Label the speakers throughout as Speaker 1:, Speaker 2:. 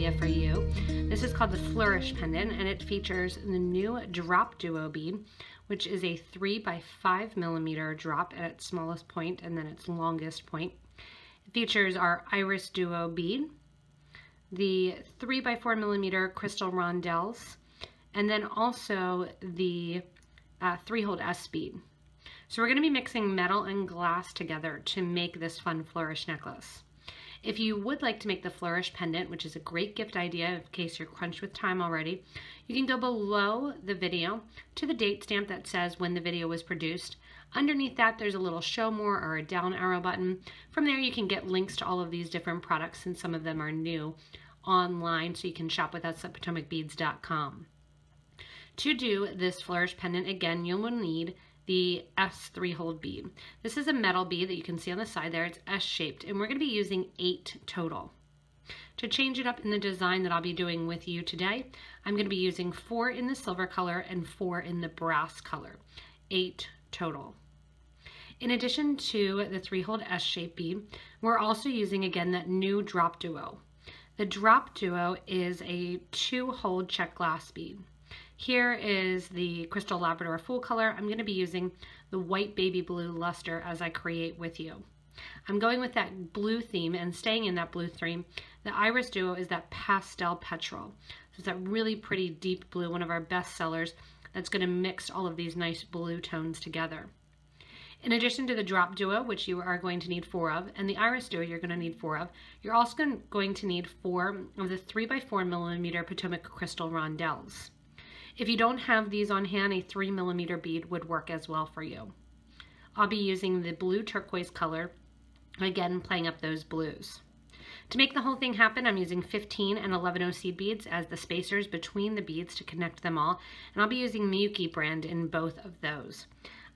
Speaker 1: idea for you. This is called the Flourish Pendant, and it features the new DropDuo bead, which is a 3 by 5 millimeter drop at its smallest point and then its longest point. It features our IrisDuo bead, the 3 by 4 millimeter crystal Rondelles, and then also the 3-hole S bead. So we're going to be mixing metal and glass together to make this fun flourish necklace. If you would like to make the Flourish Pendant, which is a great gift idea in case you're crunched with time already, you can go below the video to the date stamp that says when the video was produced. Underneath that, there's a little show more or a down arrow button. From there, you can get links to all of these different products, and some of them are new online, so you can shop with us at PotomacBeads.com. To do this Flourish Pendant, again, you will need the S3-hole bead. This is a metal bead that you can see on the side there. It's S-shaped, and we're going to be using 8 total. To change it up in the design that I'll be doing with you today, I'm going to be using 4 in the silver color and 4 in the brass color. 8 total. In addition to the 3-hole S-shaped bead, we're also using again that new DropDuo. The DropDuo is a 2-hole check glass bead. Here is the Crystal Labrador full color. I'm going to be using the white baby blue luster as I create with you. I'm going with that blue theme and staying in that blue theme. The IrisDuo is that Pastel Petrol. So it's that really pretty deep blue, one of our best sellers, that's going to mix all of these nice blue tones together. In addition to the DropDuo, which you are going to need 4 of, and the IrisDuo you're going to need 4 of, you're also going to need 4 of the 3 by 4 millimeter Potomac crystal Rondelles. If you don't have these on hand, a 3 millimeter bead would work as well for you. I'll be using the blue turquoise color, again playing up those blues. To make the whole thing happen, I'm using 15 and 11 seed beads as the spacers between the beads to connect them all, and I'll be using Miyuki brand in both of those.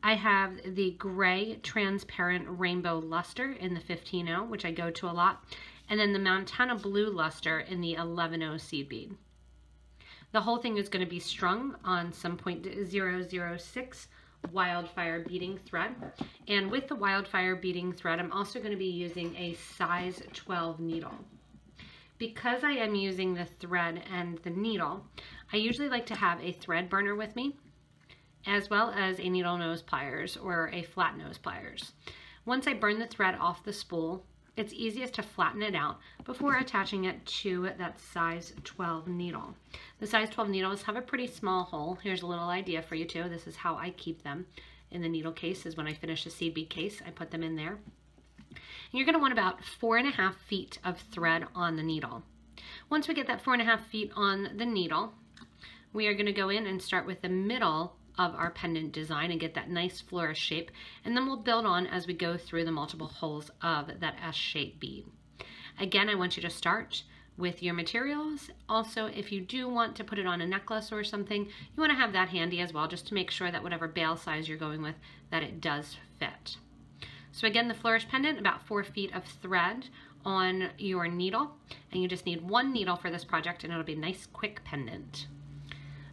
Speaker 1: I have the gray transparent rainbow luster in the 15-0, which I go to a lot, and then the Montana blue luster in the 11 seed bead. The whole thing is going to be strung on some .006 wildfire beading thread. And with the wildfire beading thread, I'm also going to be using a size 12 needle. Because I am using the thread and the needle, I usually like to have a thread burner with me, as well as a needle nose pliers or a flat nose pliers. Once I burn the thread off the spool, it's easiest to flatten it out before attaching it to that size 12 needle. The size 12 needles have a pretty small hole. Here's a little idea for you too. This is how I keep them in the needle case, is when I finish the seed bead case, I put them in there. And you're going to want about 4.5 feet of thread on the needle. Once we get that 4.5 feet on the needle, we are going to go in and start with the middle of our pendant design and get that nice flourish shape, and then we'll build on as we go through the multiple holes of that S-shaped bead. Again, I want you to start with your materials. Also, if you do want to put it on a necklace or something, you want to have that handy as well, just to make sure that whatever bail size you're going with, that it does fit. So again, the Flourish Pendant, about 4 feet of thread on your needle, and you just need 1 needle for this project, and it'll be a nice quick pendant.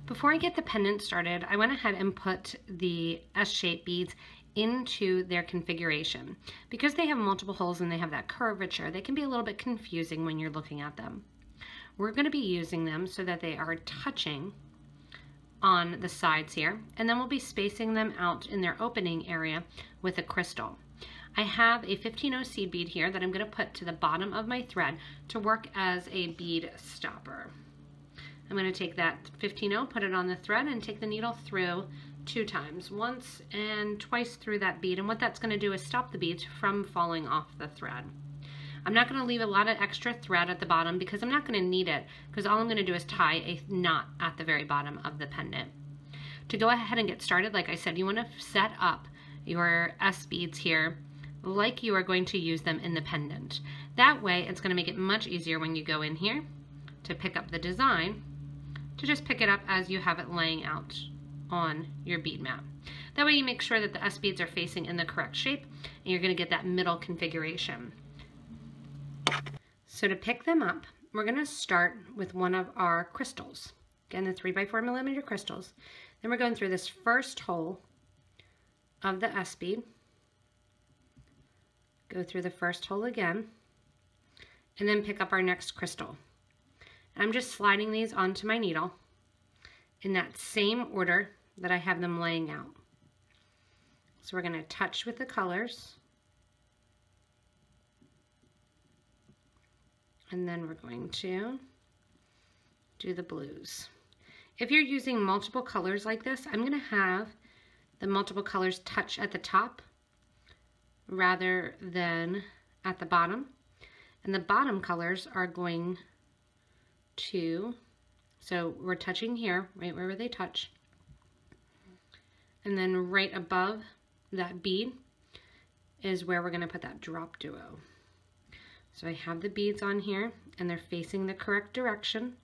Speaker 1: Before I get the pendant started, I went ahead and put the S-shaped beads into their configuration. Because they have multiple holes and they have that curvature, they can be a little bit confusing when you're looking at them. We're going to be using them so that they are touching on the sides here, and then we'll be spacing them out in their opening area with a crystal. I have a 15-0 seed bead here that I'm going to put to the bottom of my thread to work as a bead stopper. I'm going to take that 15-0, put it on the thread, and take the needle through 2 times, once and twice through that bead. And what that's going to do is stop the beads from falling off the thread. I'm not going to leave a lot of extra thread at the bottom because I'm not going to need it, because all I'm going to do is tie a knot at the very bottom of the pendant. To go ahead and get started, like I said, you want to set up your S beads here like you are going to use them in the pendant. That way it's going to make it much easier when you go in here to pick up the design, to just pick it up as you have it laying out on your bead mat. That way you make sure that the S beads are facing in the correct shape, and you're going to get that middle configuration. So to pick them up, we're going to start with one of our crystals. Again, the 3x4mm crystals. Then we're going through this first hole of the S bead, go through the first hole again, and then pick up our next crystal. And I'm just sliding these onto my needle in that same order that I have them laying out. So we're going to touch with the colors. And then we're going to do the blues. If you're using multiple colors like this, I'm going to have the multiple colors touch at the top rather than at the bottom. And the bottom colors are going to, so we're touching here, right where they touch. And then right above that bead is where we're going to put that DropDuo. So I have the beads on here and they're facing the correct direction.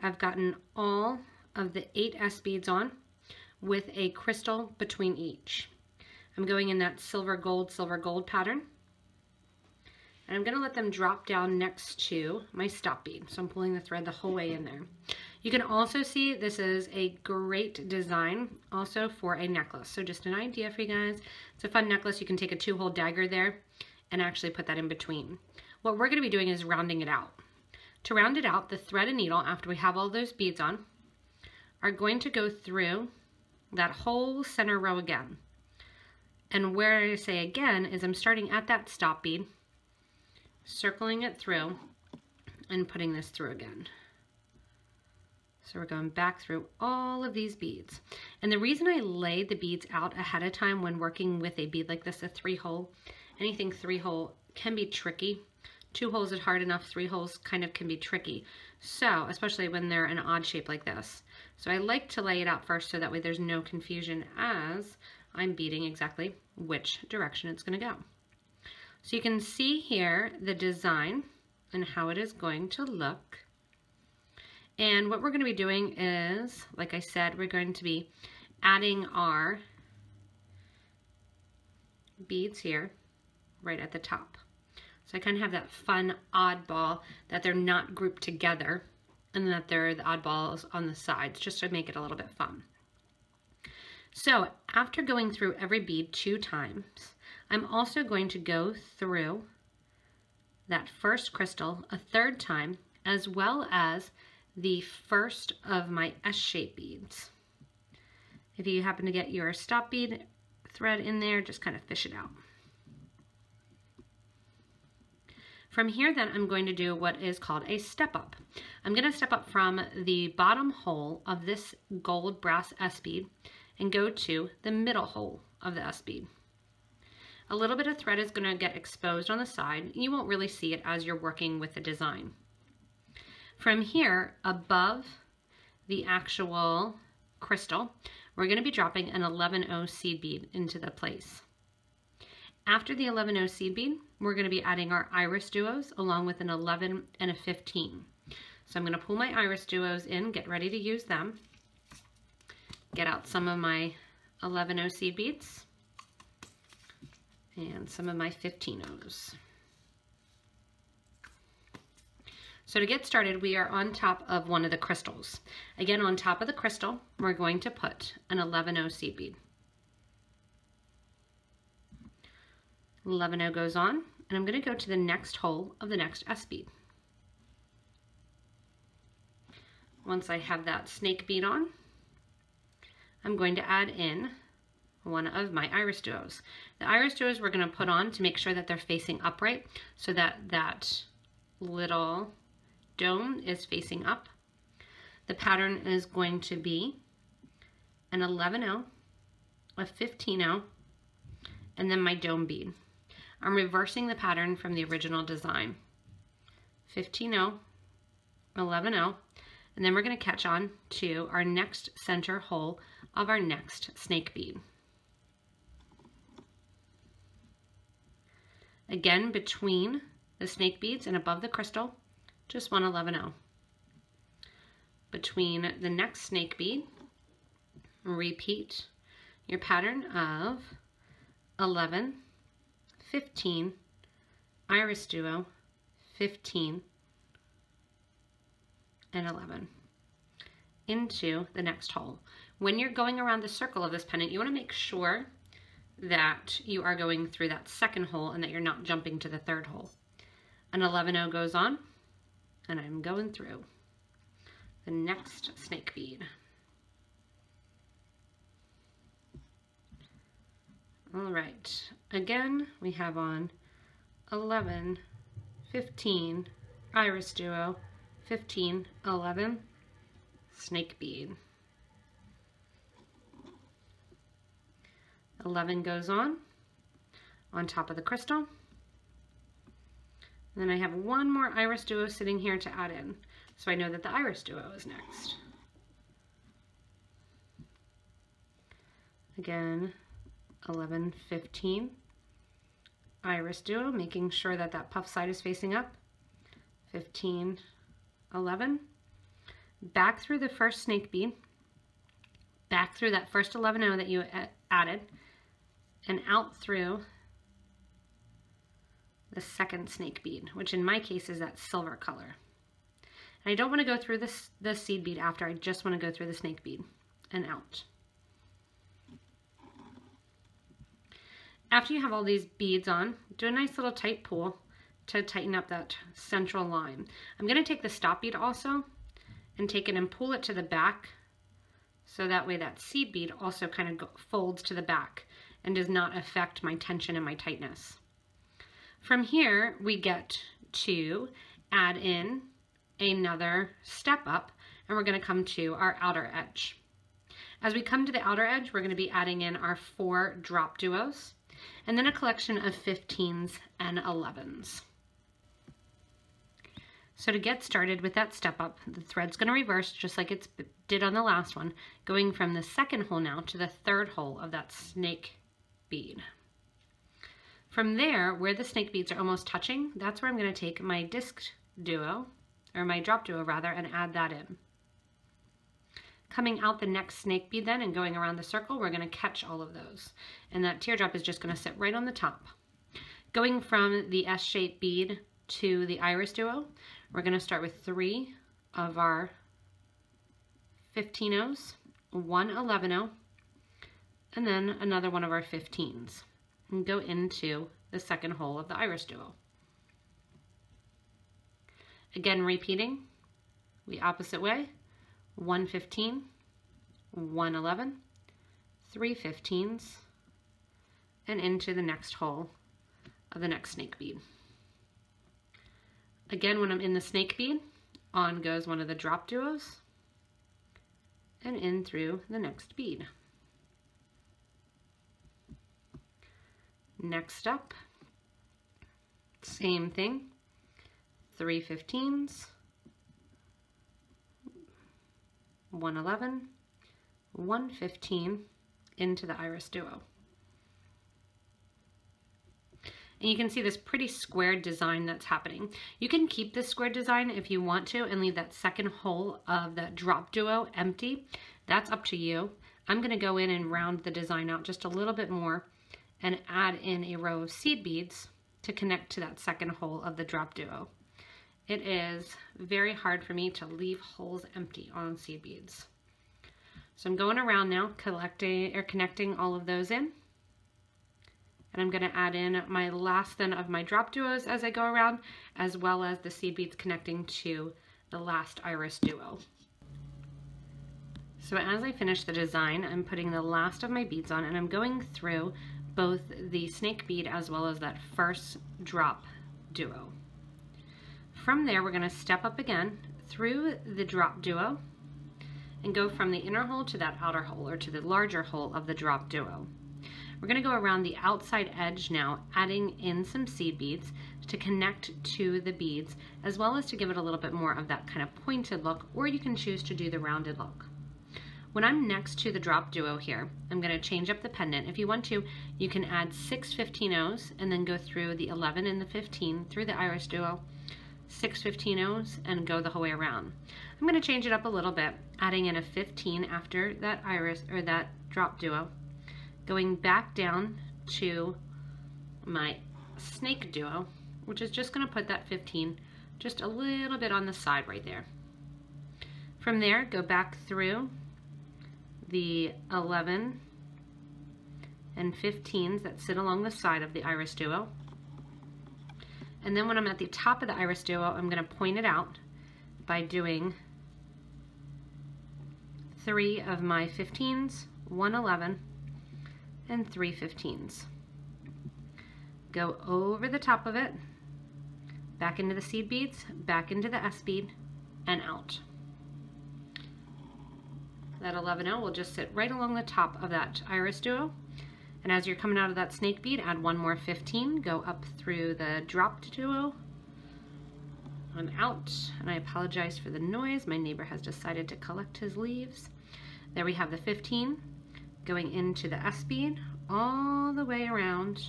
Speaker 1: I've gotten all of the 8 S beads on with a crystal between each. I'm going in that silver gold pattern. And I'm going to let them drop down next to my stop bead. So I'm pulling the thread the whole way in there. You can also see this is a great design also for a necklace. So just an idea for you guys. It's a fun necklace. You can take a 2-hole dagger there and actually put that in between. What we're going to be doing is rounding it out. To round it out, the thread and needle, after we have all those beads on, are going to go through that whole center row again. And where I say again is I'm starting at that stop bead, circling it through, and putting this through again. So we're going back through all of these beads. And the reason I lay the beads out ahead of time when working with a bead like this, a 3-hole, anything 3-hole can be tricky. 2 holes is hard enough, 3 holes kind of can be tricky. So, especially when they're an odd shape like this. So I like to lay it out first so that way there's no confusion as I'm beading exactly which direction it's going to go. So you can see here the design and how it is going to look. And what we're going to be doing is, like I said, we're going to be adding our beads here right at the top. So I kind of have that fun oddball that they're not grouped together and that they're the oddballs on the sides, just to make it a little bit fun. So after going through every bead 2 times, I'm also going to go through that first crystal a 3rd time, as well as the first of my S-shaped beads. If you happen to get your stop bead thread in there, just kind of fish it out. From here then I'm going to do what is called a step up. I'm going to step up from the bottom hole of this gold brass S bead and go to the middle hole of the S bead. A little bit of thread is going to get exposed on the side. You won't really see it as you're working with the design. From here, above the actual crystal, we're going to be dropping an 11-0 seed bead into the place. After the 11-0 seed bead, we're going to be adding our IrisDuos along with an 11 and a 15. So I'm going to pull my IrisDuos in, get ready to use them. Get out some of my 11-0 seed beads and some of my 15-0s. So to get started, we are on top of one of the crystals. Again, on top of the crystal, we're going to put an 11-0 seed bead. 11-0 goes on, and I'm going to go to the next hole of the next S bead. Once I have that snake bead on, I'm going to add in one of my IrisDuos. The IrisDuos we're going to put on to make sure that they're facing upright so that that little dome is facing up. The pattern is going to be an 11-0, a 15-0, and then my dome bead. I'm reversing the pattern from the original design. 15-0, 11-0, and then we're going to catch on to our next center hole of our next snake bead. Again, between the snake beads and above the crystal, just one 11-0. Between the next snake bead, repeat your pattern of 11, 15, IrisDuo, 15, and 11 into the next hole. When you're going around the circle of this pendant, you want to make sure that you are going through that second hole and that you're not jumping to the third hole. An 11-0 goes on, and I'm going through. the next snake bead. All right, again, we have on 11, 15, IrisDuo, 15, 11, snake bead. 11 goes on top of the crystal. And then I have one more IrisDuo sitting here to add in, so I know that the IrisDuo is next. Again, 11, 15, IrisDuo, making sure that that puff side is facing up. 15, 11, back through the first snake bead, back through that first 11O that you added, and out through the second snake bead, which in my case is that silver color. And I don't want to go through the seed bead after, I just want to go through the snake bead and out. After you have all these beads on, do a nice little tight pull to tighten up that central line. I'm going to take the stop bead also and take it and pull it to the back, so that way that seed bead also kind of folds to the back and does not affect my tension and my tightness. From here, we get to add in another step up, and we're going to come to our outer edge. As we come to the outer edge, we're going to be adding in our 4 drop duos, and then a collection of 15s and 11s. So to get started with that step up, the thread's going to reverse just like it did on the last one, going from the second hole now to the third hole of that snake bead. From there, where the snake beads are almost touching, that's where I'm going to take my disc duo, or my drop duo rather, and add that in. Coming out the next snake bead then and going around the circle, we're going to catch all of those. And that teardrop is just going to sit right on the top. Going from the S-shaped bead to the IrisDuo, we're going to start with 3 of our 15Os, 1 11O, and then another one of our 15s, and go into the second hole of the IrisDuo. Again, repeating the opposite way, 1 15, 1 11, 3 15s, and into the next hole of the next snake bead. Again, when I'm in the snake bead, on goes one of the drop duos and in through the next bead. Next up, same thing, 3 15s, 1 11, 1 15 into the IrisDuo. And you can see this pretty square design that's happening. You can keep this square design if you want to and leave that second hole of the drop duo empty. That's up to you. I'm going to go in and round the design out just a little bit more and add in a row of seed beads to connect to that second hole of the drop duo. It is very hard for me to leave holes empty on seed beads. So I'm going around now, connecting all of those in. And I'm going to add in my last then of my drop duos as I go around, as well as the seed beads connecting to the last IrisDuo. So as I finish the design, I'm putting the last of my beads on, and I'm going through both the snake bead as well as that first drop duo. From there, we're going to step up again through the drop duo and go from the inner hole to that outer hole, or to the larger hole of the drop duo. We're going to go around the outside edge now, adding in some seed beads to connect to the beads, as well as to give it a little bit more of that kind of pointed look, or you can choose to do the rounded look. When I'm next to the drop duo here, I'm going to change up the pendant. If you want to, you can add 6 15Os and then go through the 11 and the 15 through the IrisDuo, 6 15Os, and go the whole way around. I'm going to change it up a little bit, adding in a 15 after that that drop duo, going back down to my snake duo, which is just going to put that 15 just a little bit on the side right there. From there, go back through the 11 and 15s that sit along the side of the IrisDuo. And then when I'm at the top of the IrisDuo, I'm going to point it out by doing 3 of my 15s, 1 11, and 3 15s. Go over the top of it, back into the seed beads, back into the S bead, and out. That 11-0 will just sit right along the top of that IrisDuo. And as you're coming out of that snake bead, add 1 more 15, go up through the DropDuo and out. And I apologize for the noise. My neighbor has decided to collect his leaves. There we have the 15 going into the S bead all the way around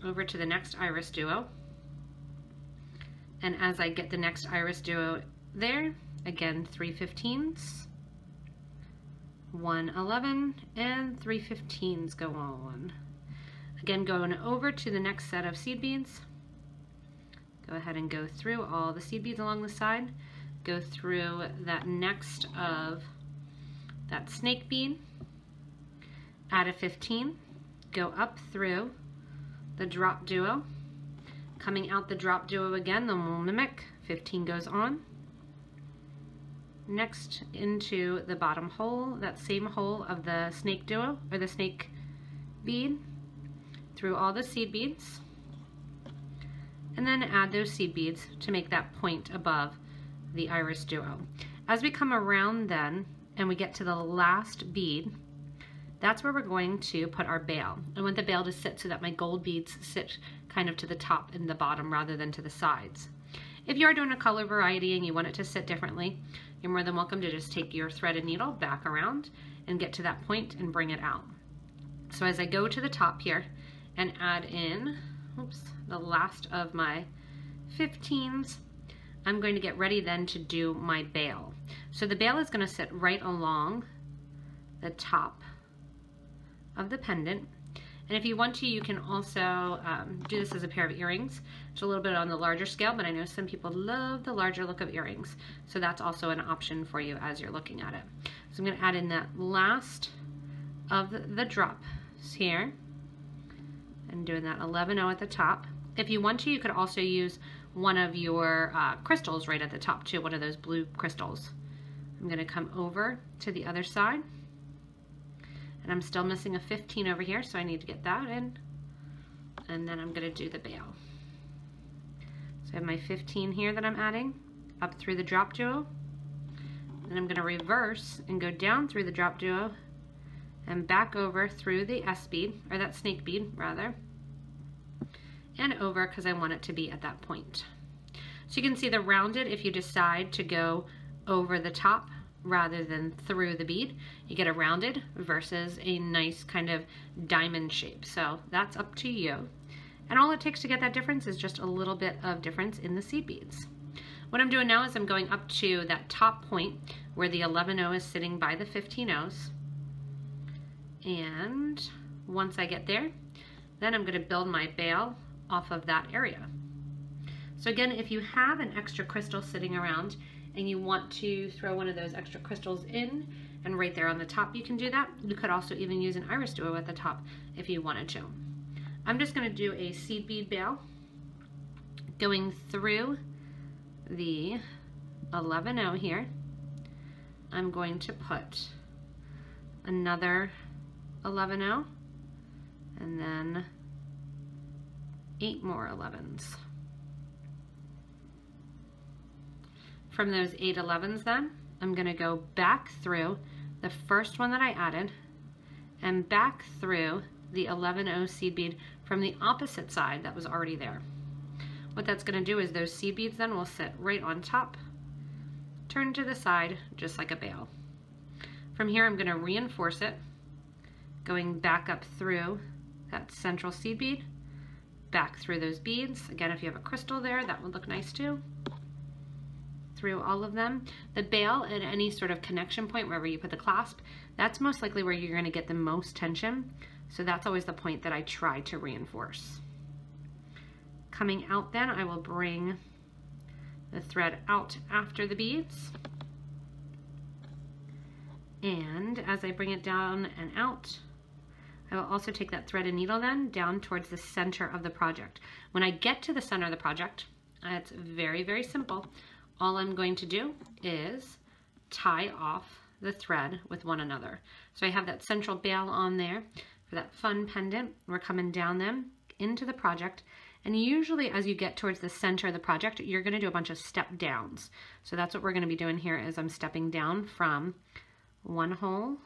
Speaker 1: over to the next IrisDuo. And as I get the next IrisDuo there, again 3 15s, 1 11, and 3 15s go on. Again, going over to the next set of seed beads. Go ahead and go through all the seed beads along the side. Go through that next of that snake bead. Add a 15. Go up through the DropDuo. Coming out the DropDuo again, the mimic. 15 goes on. Next into the bottom hole, that same hole of the SnakeTrio or the snake bead, through all the seed beads, and then add those seed beads to make that point above the IrisDuo. As we come around then and we get to the last bead, that's where we're going to put our bail. I want the bail to sit so that my gold beads sit kind of to the top and the bottom rather than to the sides. If you are doing a color variety and you want it to sit differently, you're more than welcome to just take your thread and needle back around and get to that point and bring it out. So as I go to the top here and add in, the last of my 15s, I'm going to get ready then to do my bail. So the bail is going to sit right along the top of the pendant. And if you want to, you can also do this as a pair of earrings. It's a little bit on the larger scale, but I know some people love the larger look of earrings. So that's also an option for you as you're looking at it. So I'm going to add in that last of the drops here and doing that 11-0 at the top. If you want to, you could also use one of your crystals right at the top too, one of those blue crystals. I'm going to come over to the other side. And I'm still missing a 15 over here, so I need to get that in. And then I'm going to do the bail. So I have my 15 here that I'm adding up through the DropDuo. Then I'm going to reverse and go down through the DropDuo and back over through the S bead, or that snake bead rather, and over because I want it to be at that point. So you can see the rounded, if you decide to go over the top rather than through the bead, you get a rounded versus a nice kind of diamond shape. So that's up to you. And all it takes to get that difference is just a little bit of difference in the seed beads. What I'm doing now is I'm going up to that top point where the 11-0 is sitting by the 15-0s. And once I get there, then I'm going to build my bail off of that area. So again, if you have an extra crystal sitting around and you want to throw one of those extra crystals in, and right there on the top you can do that. You could also even use an IrisDuo at the top if you wanted to. I'm just going to do a seed bead bail going through the 11-0 here. I'm going to put another 11-0 and then 8 more 11s. From those 8 11s then, I'm going to go back through the first one that I added and back through the 11-0 seed bead from the opposite side that was already there. What that's going to do is those seed beads then will sit right on top, turn to the side just like a bail. From here I'm going to reinforce it, going back up through that central seed bead, back through those beads. Again, if you have a crystal there, that would look nice too. Through all of them. The bail at any sort of connection point, wherever you put the clasp, that's most likely where you're going to get the most tension. So that's always the point that I try to reinforce. Coming out then, I will bring the thread out after the beads. And as I bring it down and out, I will also take that thread and needle then down towards the center of the project. When I get to the center of the project, it's very, very simple. All I'm going to do is tie off the thread with one another. So I have that central bail on there for that fun pendant. We're coming down them into the project. And usually as you get towards the center of the project, you're going to do a bunch of step downs. So that's what we're going to be doing here is I'm stepping down from one hole,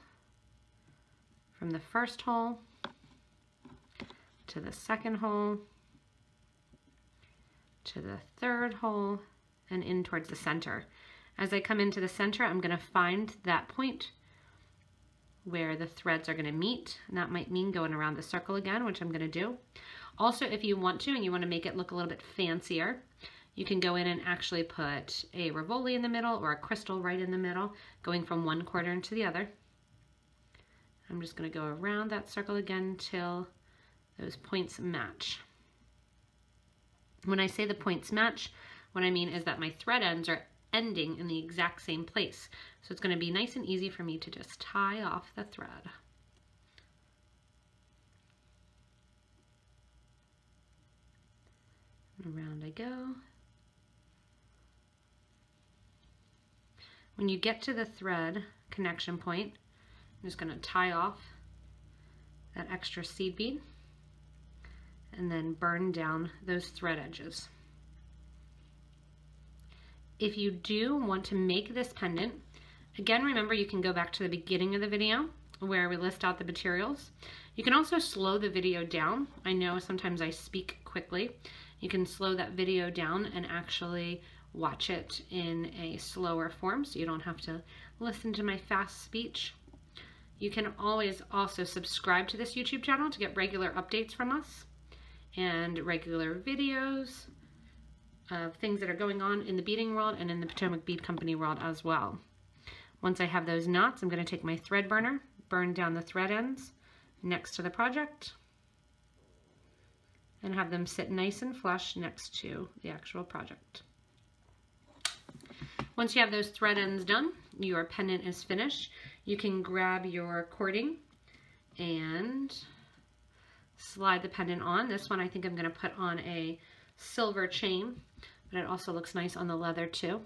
Speaker 1: from the first hole to the second hole, to the third hole, and in towards the center. As I come into the center, I'm going to find that point where the threads are going to meet, and that might mean going around the circle again, which I'm going to do. Also, if you want to and you want to make it look a little bit fancier, you can go in and actually put a Rivoli in the middle or a crystal right in the middle, going from one quarter into the other. I'm just going to go around that circle again until those points match. When I say the points match, what I mean is that my thread ends are ending in the exact same place. So it's going to be nice and easy for me to just tie off the thread. Around I go. When you get to the thread connection point, I'm just going to tie off that extra seed bead and then burn down those thread edges. If you do want to make this pendant, again, remember you can go back to the beginning of the video where we list out the materials. You can also slow the video down. I know sometimes I speak quickly. You can slow that video down and actually watch it in a slower form so you don't have to listen to my fast speech. You can always also subscribe to this YouTube channel to get regular updates from us and regular videos of things that are going on in the beading world and in the Potomac Bead Company world as well. Once I have those knots, I'm going to take my thread burner, burn down the thread ends next to the project, and have them sit nice and flush next to the actual project. Once you have those thread ends done, your pendant is finished. You can grab your cording and slide the pendant on. This one I think I'm going to put on a silver chain, but it also looks nice on the leather too.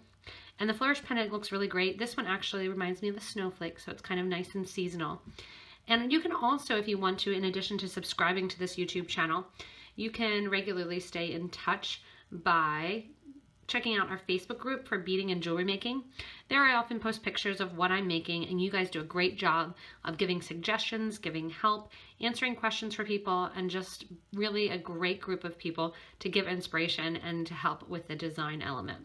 Speaker 1: And the Flourish pendant looks really great. This one actually reminds me of a snowflake, so it's kind of nice and seasonal. And you can also, if you want to, in addition to subscribing to this YouTube channel, you can regularly stay in touch by checking out our Facebook group for beading and jewelry making. There I often post pictures of what I'm making, and you guys do a great job of giving suggestions, giving help, answering questions for people, and just really a great group of people to give inspiration and to help with the design element.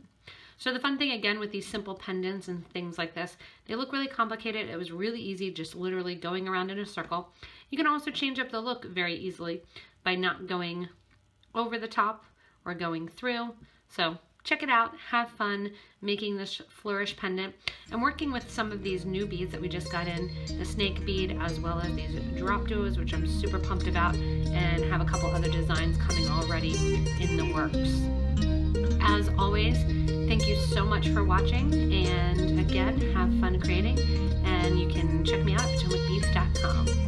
Speaker 1: So the fun thing again with these simple pendants and things like this, they look really complicated. It was really easy just literally going around in a circle. You can also change up the look very easily by not going over the top or going through. So check it out, have fun making this Flourish pendant and working with some of these new beads that we just got in, the snake bead as well as these DropDuos, which I'm super pumped about, and have a couple other designs coming already in the works. As always, thank you so much for watching, and again, have fun creating, and you can check me out at PotomacBeads.com.